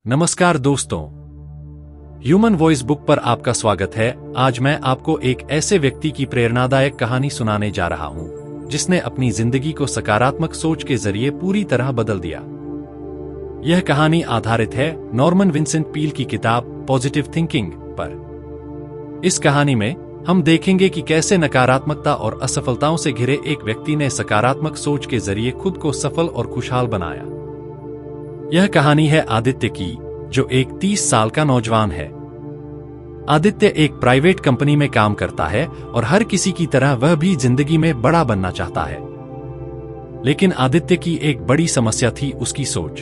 नमस्कार दोस्तों, human voice book पर आपका स्वागत है। आज मैं आपको एक ऐसे व्यक्ति की प्रेरणादायक कहानी सुनाने जा रहा हूं जिसने अपनी जिंदगी को सकारात्मक सोच के जरिए पूरी तरह बदल दिया। यह कहानी आधारित है नॉर्मन विंसेंट पील की किताब पॉजिटिव थिंकिंग पर। इस कहानी में हम देखेंगे कि कैसे नकारात्मकता और असफलताओं से घिरे एक व्यक्ति ने सकारात्मक सोच के जरिए खुद को सफल और खुशहाल बनाया। यह कहानी है आदित्य की, जो एक 30 साल का नौजवान है। आदित्य एक प्राइवेट कंपनी में काम करता है और हर किसी की तरह वह भी जिंदगी में बड़ा बनना चाहता है। लेकिन आदित्य की एक बड़ी समस्या थी उसकी सोच।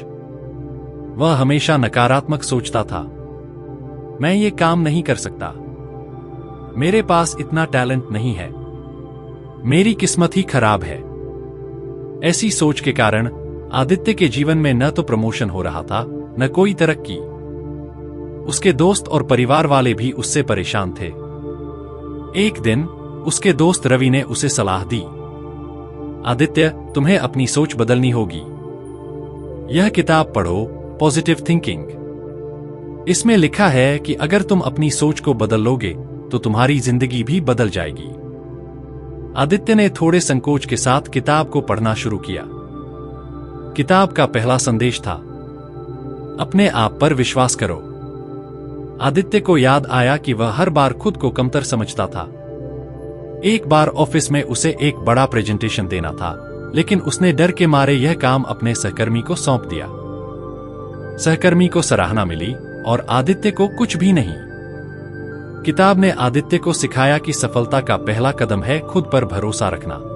वह हमेशा नकारात्मक सोचता था। मैं ये काम नहीं कर सकता, मेरे पास इतना टैलेंट नहीं है, मेरी किस्मत ही खराब है। ऐसी सोच के कारण आदित्य के जीवन में न तो प्रमोशन हो रहा था, न कोई तरक्की। उसके दोस्त और परिवार वाले भी उससे परेशान थे। एक दिन उसके दोस्त रवि ने उसे सलाह दी, आदित्य, तुम्हें अपनी सोच बदलनी होगी। यह किताब पढ़ो, पॉजिटिव थिंकिंग। इसमें लिखा है कि अगर तुम अपनी सोच को बदल लोगे तो तुम्हारी जिंदगी भी बदल जाएगी। आदित्य ने थोड़े संकोच के साथ किताब को पढ़ना शुरू किया। किताब का पहला संदेश था, अपने आप पर विश्वास करो। आदित्य को याद आया कि वह हर बार खुद को कमतर समझता था। एक बार ऑफिस में उसे एक बड़ा प्रेजेंटेशन देना था, लेकिन उसने डर के मारे यह काम अपने सहकर्मी को सौंप दिया। सहकर्मी को सराहना मिली और आदित्य को कुछ भी नहीं। किताब ने आदित्य को सिखाया कि सफलता का पहला कदम है खुद पर भरोसा रखना।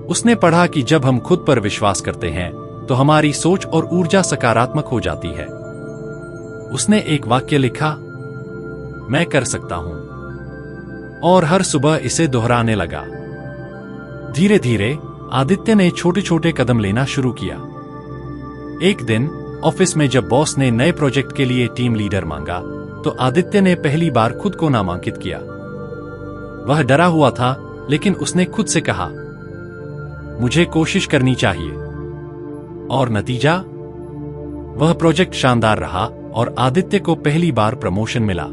उसने पढ़ा कि जब हम खुद पर विश्वास करते हैं तो हमारी सोच और ऊर्जा सकारात्मक हो जाती है। उसने एक वाक्य लिखा, मैं कर सकता हूं, और हर सुबह इसे दोहराने लगा। धीरे धीरे आदित्य ने छोटे छोटे कदम लेना शुरू किया। एक दिन ऑफिस में जब बॉस ने नए प्रोजेक्ट के लिए टीम लीडर मांगा तो आदित्य ने पहली बार खुद को नामांकित किया। वह डरा हुआ था, लेकिन उसने खुद से कहा, मुझे कोशिश करनी चाहिए। और नतीजा, वह प्रोजेक्ट शानदार रहा और आदित्य को पहली बार प्रमोशन मिला।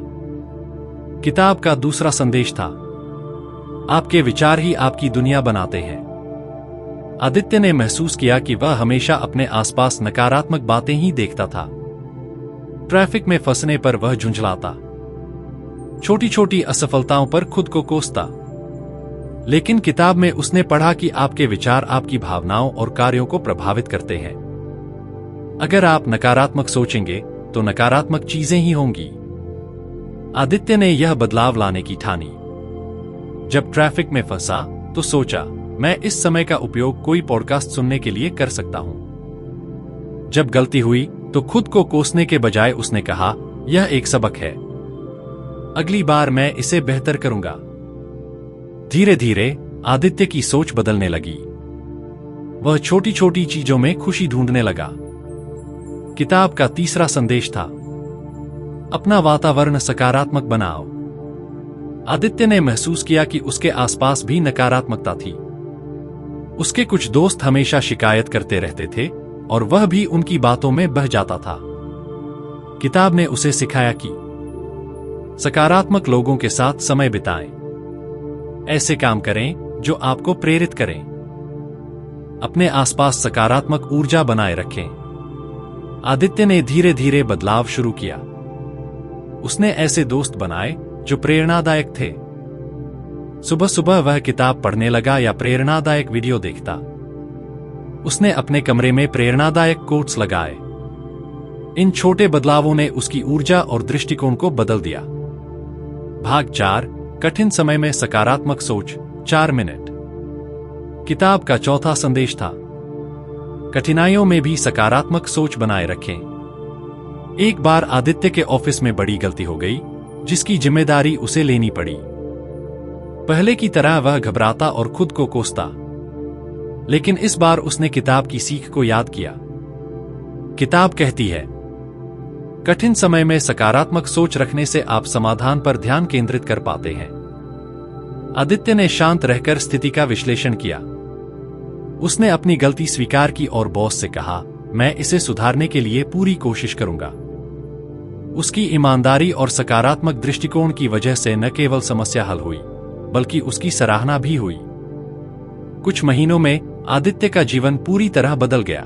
किताब का दूसरा संदेश था, आपके विचार ही आपकी दुनिया बनाते हैं। आदित्य ने महसूस किया कि वह हमेशा अपने आसपास नकारात्मक बातें ही देखता था। ट्रैफिक में फंसने पर वह झुंझलाता, छोटी छोटी असफलताओं पर खुद को कोसता। लेकिन किताब में उसने पढ़ा कि आपके विचार आपकी भावनाओं और कार्यों को प्रभावित करते हैं। अगर आप नकारात्मक सोचेंगे तो नकारात्मक चीजें ही होंगी। आदित्य ने यह बदलाव लाने की ठानी। जब ट्रैफिक में फंसा तो सोचा, मैं इस समय का उपयोग कोई पॉडकास्ट सुनने के लिए कर सकता हूं। जब गलती हुई तो खुद को कोसने के बजाय उसने कहा, यह एक सबक है, अगली बार मैं इसे बेहतर करूंगा। धीरे धीरे आदित्य की सोच बदलने लगी। वह छोटी छोटी चीजों में खुशी ढूंढने लगा। किताब का तीसरा संदेश था, अपना वातावरण सकारात्मक बनाओ। आदित्य ने महसूस किया कि उसके आसपास भी नकारात्मकता थी। उसके कुछ दोस्त हमेशा शिकायत करते रहते थे और वह भी उनकी बातों में बह जाता था। किताब ने उसे सिखाया कि सकारात्मक लोगों के साथ समय बिताएं, ऐसे काम करें जो आपको प्रेरित करें, अपने आसपास सकारात्मक ऊर्जा बनाए रखें। आदित्य ने धीरे धीरे बदलाव शुरू किया। उसने ऐसे दोस्त बनाए जो प्रेरणादायक थे। सुबह सुबह वह किताब पढ़ने लगा या प्रेरणादायक वीडियो देखता। उसने अपने कमरे में प्रेरणादायक कोट्स लगाए। इन छोटे बदलावों ने उसकी ऊर्जा और दृष्टिकोण को बदल दिया। भाग 4, कठिन समय में सकारात्मक सोच, 4 मिनट। किताब का चौथा संदेश था, कठिनाइयों में भी सकारात्मक सोच बनाए रखें। एक बार आदित्य के ऑफिस में बड़ी गलती हो गई, जिसकी जिम्मेदारी उसे लेनी पड़ी। पहले की तरह वह घबराता और खुद को कोसता, लेकिन इस बार उसने किताब की सीख को याद किया। किताब कहती है, कठिन समय में सकारात्मक सोच रखने से आप समाधान पर ध्यान केंद्रित कर पाते हैं। आदित्य ने शांत रहकर स्थिति का विश्लेषण किया। उसने अपनी गलती स्वीकार की और बॉस से कहा, मैं इसे सुधारने के लिए पूरी कोशिश करूंगा। उसकी ईमानदारी और सकारात्मक दृष्टिकोण की वजह से न केवल समस्या हल हुई, बल्कि उसकी सराहना भी हुई। कुछ महीनों में आदित्य का जीवन पूरी तरह बदल गया।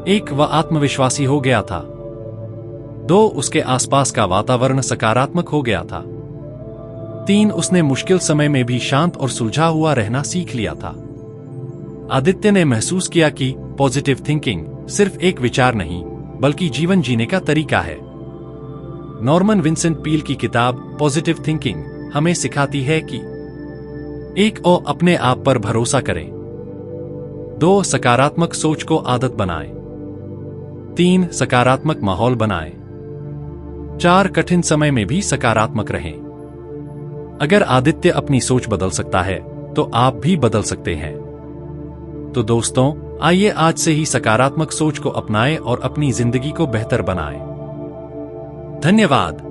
एक, वह आत्मविश्वासी हो गया था। 2, उसके आसपास का वातावरण सकारात्मक हो गया था। 3, उसने मुश्किल समय में भी शांत और सुलझा हुआ रहना सीख लिया था। आदित्य ने महसूस किया कि पॉजिटिव थिंकिंग सिर्फ एक विचार नहीं, बल्कि जीवन जीने का तरीका है। नॉर्मन विंसेंट पील की किताब पॉजिटिव थिंकिंग हमें सिखाती है कि 1, अपने आप पर भरोसा करें। 2, सकारात्मक सोच को आदत बनाएं। 3, सकारात्मक माहौल बनाएं। 4, कठिन समय में भी सकारात्मक रहें। अगर आदित्य अपनी सोच बदल सकता है, तो आप भी बदल सकते हैं। तो दोस्तों, आइए आज से ही सकारात्मक सोच को अपनाएं और अपनी जिंदगी को बेहतर बनाएं। धन्यवाद।